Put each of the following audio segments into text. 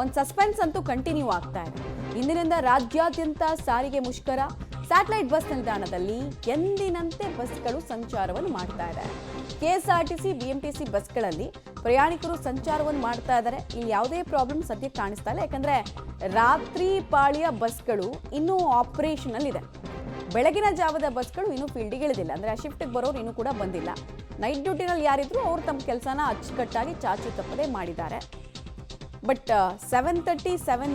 ಒಂದು ಸಸ್ಪೆನ್ಸ್ ಅಂತೂ ಕಂಟಿನ್ಯೂ ಆಗ್ತಾ ಇದೆ. ಇಂದಿನಿಂದ ರಾಜ್ಯಾದ್ಯಂತ ಸಾರಿಗೆ ಮುಷ್ಕರ. ಸ್ಯಾಟಲೈಟ್ ಬಸ್ ನಿಲ್ದಾಣದಲ್ಲಿ ಎಂದಿನಂತೆ ಬಸ್ಗಳು ಸಂಚಾರವನ್ನು ಮಾಡ್ತಾ ಇದ್ದಾರೆ. ಕೆಎಸ್ಆರ್ಟಿಸಿ ಬಿಎಂಟಿಸಿ ಬಸ್ಗಳಲ್ಲಿ ಪ್ರಯಾಣಿಕರು ಸಂಚಾರವನ್ನು ಮಾಡ್ತಾ ಇದ್ದಾರೆ. ಇಲ್ಲಿ ಯಾವುದೇ ಪ್ರಾಬ್ಲಮ್ ಸದ್ಯಕ್ಕೆ ಕಾಣಿಸ್ತಾ ಇಲ್ಲ, ಯಾಕಂದ್ರೆ ರಾತ್ರಿ ಪಾಳಿಯ ಬಸ್ಗಳು ಇನ್ನೂ ಆಪರೇಷನಲ್ ಇದೆ. ಬೆಳಗಿನ ಜಾವದ ಬಸ್ಗಳು ಇನ್ನೂ ಫೀಲ್ಡಿಗೆ ಇಳಿದಿಲ್ಲ, ಅಂದರೆ ಆ ಶಿಫ್ಟಿಗೆ ಬರೋರು ಇನ್ನೂ ಕೂಡ ಬಂದಿಲ್ಲ. ನೈಟ್ ಡ್ಯೂಟಿನಲ್ಲಿ ಯಾರಿದ್ರು ಅವ್ರು ತಮ್ಮ ಕೆಲಸನ ಅಚ್ಚುಕಟ್ಟಾಗಿ ಚಾಚು ತಪ್ಪದೆ ಮಾಡಿದ್ದಾರೆ. ಬಟ್ 7:37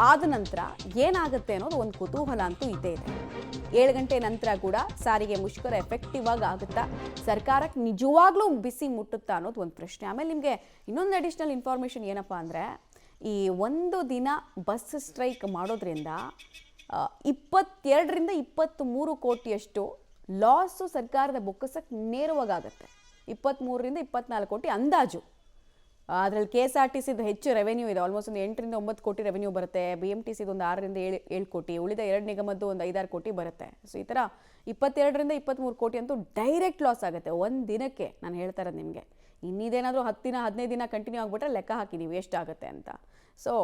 ಆದ ನಂತರ ಏನಾಗುತ್ತೆ ಅನ್ನೋದು ಒಂದು ಕುತೂಹಲ ಅಂತೂ ಇದ್ದೇ ಇದೆ. 7 ಗಂಟೆ ನಂತರ ಕೂಡ ಸಾರಿಗೆ ಮುಷ್ಕರ ಎಫೆಕ್ಟಿವ್ ಆಗಿ ಆಗುತ್ತಾ, ಸರ್ಕಾರಕ್ಕೆ ನಿಜವಾಗ್ಲೂ ಬಿಸಿ ಮುಟ್ಟುತ್ತಾ ಅನ್ನೋದು ಒಂದು ಪ್ರಶ್ನೆ. ಆಮೇಲೆ ನಿಮಗೆ ಇನ್ನೊಂದು ಅಡಿಷ್ನಲ್ ಇನ್ಫಾರ್ಮೇಷನ್ ಏನಪ್ಪ ಅಂದರೆ, ಈ ಒಂದು ದಿನ ಬಸ್ ಸ್ಟ್ರೈಕ್ ಮಾಡೋದ್ರಿಂದ 22ರಿಂದ 23 ಕೋಟಿಯಷ್ಟು ಲಾಸು ಸರ್ಕಾರದ ಬೊಕ್ಕಸಕ್ಕೆ ನೇರವಾಗುತ್ತೆ. 23ರಿಂದ 24 ಕೋಟಿ ಅಂದಾಜು. ಅದರಲ್ಲಿ KSRTCದು ಹೆಚ್ಚು ರೆವೆನ್ಯೂ ಇದೆ, ಆಲ್ಮೋಸ್ಟ್ ಒಂದು 8ರಿಂದ 9 ಕೋಟಿ ರೆವೆನ್ಯೂ ಬರುತ್ತೆ. BMTCದು ಒಂದು 6ರಿಂದ 7 ಕೋಟಿ, ಉಳಿದ 2 ನಿಗಮದ್ದು ಒಂದು 5-6 ಕೋಟಿ ಬರುತ್ತೆ. ಸೊ ಈ ಥರ 22ರಿಂದ 23 ಕೋಟಿ ಅಂತೂ ಡೈರೆಕ್ಟ್ ಲಾಸ್ ಆಗುತ್ತೆ ಒಂದು ದಿನಕ್ಕೆ. ನಾನು ಹೇಳ್ತಾ ಇರೋದು ನಿಮಗೆ, ಇನ್ನಿದೇನಾದರೂ 10 ದಿನ 15 ದಿನ ಕಂಟಿನ್ಯೂ ಆಗಿಬಿಟ್ರೆ ಲೆಕ್ಕ ಹಾಕಿ ನೀವು ಎಷ್ಟಾಗುತ್ತೆ ಅಂತ. ಸೊ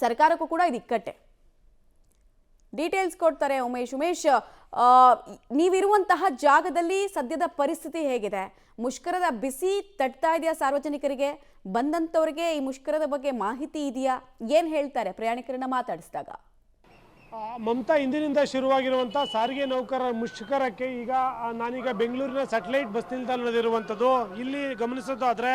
ಸರ್ಕಾರಕ್ಕೂ ಕೂಡ ಇದು ಇಕ್ಕಟ್ಟೆ. ಡೀಟೇಲ್ಸ್ ಕೊಡ್ತಾರೆ ಉಮೇಶ್, ನೀವಿರುವಂತಹ ಜಾಗದಲ್ಲಿ ಸದ್ಯದ ಪರಿಸ್ಥಿತಿ ಹೇಗಿದೆ? ಮುಷ್ಕರದ ಬಿಸಿ ತಟ್ತಾ ಇದೆಯಾ ಸಾರ್ವಜನಿಕರಿಗೆ? ಬಂದಂಥವ್ರಿಗೆ ಈ ಮುಷ್ಕರದ ಬಗ್ಗೆ ಮಾಹಿತಿ ಇದೆಯಾ? ಏನು ಹೇಳ್ತಾರೆ ಪ್ರಯಾಣಿಕರನ್ನ ಮಾತಾಡಿಸಿದಾಗ? ಮಮತಾ, ಇಂದಿನಿಂದ ಶುರುವಾಗಿರುವಂಥ ಸಾರಿಗೆ ನೌಕರರ ಮುಷ್ಕರಕ್ಕೆ ಈಗ ನಾನೀಗ ಬೆಂಗಳೂರಿನ ಸ್ಯಾಟಲೈಟ್ ಬಸ್ ನಿಲ್ದಾಣದಲ್ಲಿರುವಂಥದ್ದು. ಇಲ್ಲಿ ಗಮನಿಸೋದಾದರೆ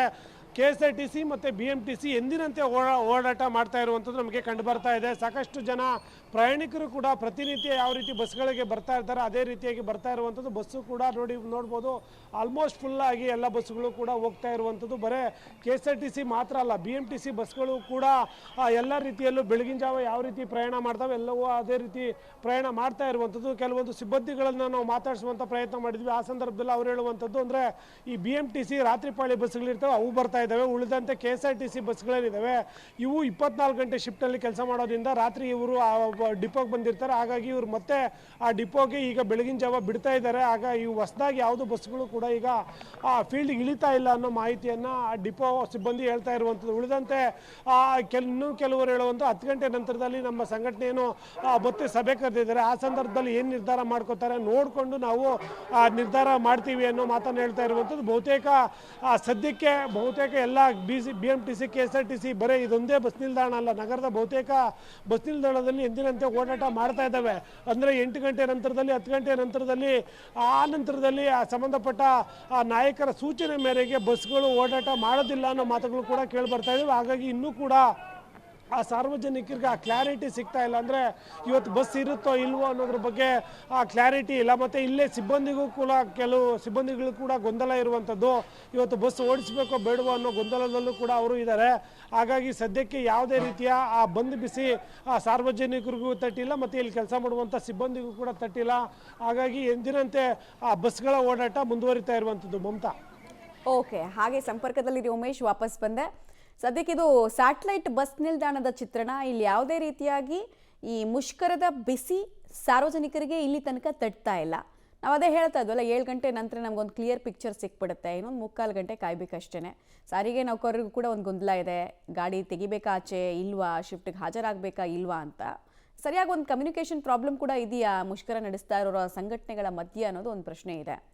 KSRTC ಮತ್ತು BMTC ಎಂದಿನಂತೆ ಓಡಾಟ ಮಾಡ್ತಾ ಇರುವಂಥದ್ದು ನಮಗೆ ಕಂಡು ಬರ್ತಾ ಇದೆ. ಸಾಕಷ್ಟು ಜನ ಪ್ರಯಾಣಿಕರು ಕೂಡ ಪ್ರತಿನಿತ್ಯ ಯಾವ ರೀತಿ ಬಸ್ಗಳಿಗೆ ಬರ್ತಾ ಇರ್ತಾರೆ ಅದೇ ರೀತಿಯಾಗಿ ಬರ್ತಾ ಇರುವಂಥದ್ದು. ಬಸ್ಸು ಕೂಡ ನೋಡ್ಬೋದು, ಆಲ್ಮೋಸ್ಟ್ ಫುಲ್ಲಾಗಿ ಎಲ್ಲ ಬಸ್ಸುಗಳು ಕೂಡ ಹೋಗ್ತಾ ಇರುವಂಥದ್ದು. ಬರೀ KSRTC ಮಾತ್ರ ಅಲ್ಲ, BMTC ಬಸ್ಗಳು ಕೂಡ ಎಲ್ಲ ರೀತಿಯಲ್ಲೂ ಬೆಳಗಿನ ಜಾವ ಯಾವ ರೀತಿ ಪ್ರಯಾಣ ಮಾಡ್ತಾವೆ ಎಲ್ಲವೂ ಅದೇ ರೀತಿ ಪ್ರಯಾಣ ಮಾಡ್ತಾ ಇರುವಂಥದ್ದು. ಕೆಲವೊಂದು ಸಿಬ್ಬಂದಿಗಳನ್ನು ನಾವು ಮಾತಾಡಿಸುವಂಥ ಪ್ರಯತ್ನ ಮಾಡಿದ್ವಿ. ಆ ಸಂದರ್ಭದಲ್ಲಿ ಅವ್ರು ಹೇಳುವಂಥದ್ದು ಅಂದರೆ, ಈ BMTC ರಾತ್ರಿ ಪಾಳಿ ಬಸ್ಗಳಿರ್ತವೆ, ಅವು ಬರ್ತಾ ಇದ್ದಾವೆ. ಉಳಿದಂತೆ KSRTC ಬಸ್ಗಳೇನಿದ್ದಾವೆ ಇವು 24 ಗಂಟೆ ಶಿಫ್ಟಲ್ಲಿ ಕೆಲಸ ಮಾಡೋದ್ರಿಂದ ರಾತ್ರಿ ಇವರು ಡಿಪೋಗೆ ಬಂದಿರ್ತಾರೆ. ಹಾಗಾಗಿ ಇವರು ಮತ್ತೆ ಆ ಡಿಪೋಗೆ ಈಗ ಬೆಳಗಿನ ಜಾವ ಬಿಡ್ತಾ ಇದ್ದಾರೆ. ಆಗ ಇವು ಹೊಸದಾಗಿ ಯಾವುದು ಬಸ್ಗಳು ಕೂಡ ಈಗ ಫೀಲ್ಡ್ಗೆ ಇಳಿತಾ ಇಲ್ಲ ಅನ್ನೋ ಮಾಹಿತಿಯನ್ನು ಆ ಡಿಪೋ ಸಿಬ್ಬಂದಿ ಹೇಳ್ತಾ ಇರುವಂಥದ್ದು. ಉಳಿದಂತೆ ಇನ್ನೂ ಕೆಲವರು ಹೇಳುವಂಥ 10 ಗಂಟೆ ನಂತರದಲ್ಲಿ ನಮ್ಮ ಸಂಘಟನೆಯನ್ನು ಮತ್ತೆ ಸಭೆ ಕರೆದಿದ್ದಾರೆ. ಆ ಸಂದರ್ಭದಲ್ಲಿ ಏನು ನಿರ್ಧಾರ ಮಾಡ್ಕೋತಾರೆ ನೋಡಿಕೊಂಡು ನಾವು ನಿರ್ಧಾರ ಮಾಡ್ತೀವಿ ಅನ್ನೋ ಮಾತನ್ನು ಹೇಳ್ತಾ ಇರುವಂಥದ್ದು. ಸದ್ಯಕ್ಕೆ ಬಹುತೇಕ ಎಲ್ಲ BMTC KSRTC ಬರೀ ಇದೊಂದೇ ಬಸ್ ನಿಲ್ದಾಣ ಅಲ್ಲ, ನಗರದ ಬಹುತೇಕ ಬಸ್ ನಿಲ್ದಾಣದಲ್ಲಿ ಎಂದಿನಂತೆ ಓಡಾಟ ಮಾಡ್ತಾ ಇದ್ದಾವೆ. ಅಂದರೆ 8 ಗಂಟೆ ನಂತರದಲ್ಲಿ 10 ಗಂಟೆ ನಂತರದಲ್ಲಿ ನಂತರದಲ್ಲಿ ಸಂಬಂಧಪಟ್ಟ ನಾಯಕರ ಸೂಚನೆ ಮೇರೆಗೆ ಬಸ್ಗಳು ಓಡಾಟ ಮಾಡೋದಿಲ್ಲ ಅನ್ನೋ ಮಾತುಗಳು ಕೂಡ ಕೇಳಿ ಬರ್ತಾ ಇದ್ದಾವೆ. ಹಾಗಾಗಿ ಇನ್ನೂ ಕೂಡ ಆ ಸಾರ್ವಜನಿಕರಿಗೆ ಆ ಕ್ಲಾರಿಟಿ ಸಿಗ್ತಾ ಇಲ್ಲ. ಅಂದರೆ ಇವತ್ತು ಬಸ್ ಇರುತ್ತೋ ಇಲ್ವೋ ಅನ್ನೋದ್ರ ಬಗ್ಗೆ ಆ ಕ್ಲಾರಿಟಿ ಇಲ್ಲ. ಮತ್ತು ಇಲ್ಲೇ ಸಿಬ್ಬಂದಿಗೂ ಕೂಡ ಕೆಲವು ಸಿಬ್ಬಂದಿಗಳು ಕೂಡ ಗೊಂದಲ ಇರುವಂಥದ್ದು. ಇವತ್ತು ಬಸ್ ಓಡಿಸಬೇಕೋ ಬೇಡವೋ ಅನ್ನೋ ಗೊಂದಲದಲ್ಲೂ ಕೂಡ ಅವರು ಇದ್ದಾರೆ. ಹಾಗಾಗಿ ಸದ್ಯಕ್ಕೆ ಯಾವುದೇ ರೀತಿಯ ಆ ಬಂದ್ ಬಿಸಿ ಸಾರ್ವಜನಿಕರಿಗೂ ತಟ್ಟಿಲ್ಲ ಮತ್ತು ಇಲ್ಲಿ ಕೆಲಸ ಮಾಡುವಂಥ ಸಿಬ್ಬಂದಿಗೂ ಕೂಡ ತಟ್ಟಿಲ್ಲ. ಹಾಗಾಗಿ ಎಂದಿನಂತೆ ಆ ಬಸ್ಗಳ ಓಡಾಟ ಮುಂದುವರಿತಾ ಇರುವಂಥದ್ದು. ಮಮತಾ, ಓಕೆ, ಹಾಗೆ ಸಂಪರ್ಕದಲ್ಲಿ ಉಮೇಶ್ ವಾಪಸ್ ಬಂದೆ. ಸದ್ಯಕ್ಕೆ ಇದು ಸ್ಯಾಟಲೈಟ್ ಬಸ್ ನಿಲ್ದಾಣದ ಚಿತ್ರಣ. ಇಲ್ಲಿ ಯಾವುದೇ ರೀತಿಯಾಗಿ ಈ ಮುಷ್ಕರದ ಬಿಸಿ ಸಾರ್ವಜನಿಕರಿಗೆ ಇಲ್ಲಿ ತನಕ ತಟ್ತಾ ಇಲ್ಲ. ನಾವು ಅದೇ ಹೇಳ್ತಾ ಇದ್ವಲ್ಲ, 7 ಗಂಟೆ ನಂತರ ನಮಗೊಂದು ಕ್ಲಿಯರ್ ಪಿಕ್ಚರ್ ಸಿಕ್ಬಿಡುತ್ತೆ. ಇನ್ನೊಂದು 3/4 ಗಂಟೆ ಕಾಯ್ಬೇಕಷ್ಟೇ. ಸಾರಿಗೆ ನೌಕರರಿಗೂ ಕೂಡ ಒಂದು ಗೊಂದಲ ಇದೆ, ಗಾಡಿ ತೆಗಿಬೇಕಾ ಆಚೆ ಇಲ್ವಾ, ಶಿಫ್ಟಿಗೆ ಹಾಜರಾಗಬೇಕಾ ಇಲ್ವಾ ಅಂತ. ಸರಿಯಾಗಿ ಒಂದು ಕಮ್ಯುನಿಕೇಷನ್ ಪ್ರಾಬ್ಲಮ್ ಕೂಡ ಇದೆಯಾ ಮುಷ್ಕರ ನಡೆಸ್ತಾ ಇರೋ ಸಂಘಟನೆಗಳ ಮಧ್ಯೆ ಅನ್ನೋದು ಒಂದು ಪ್ರಶ್ನೆ ಇದೆ.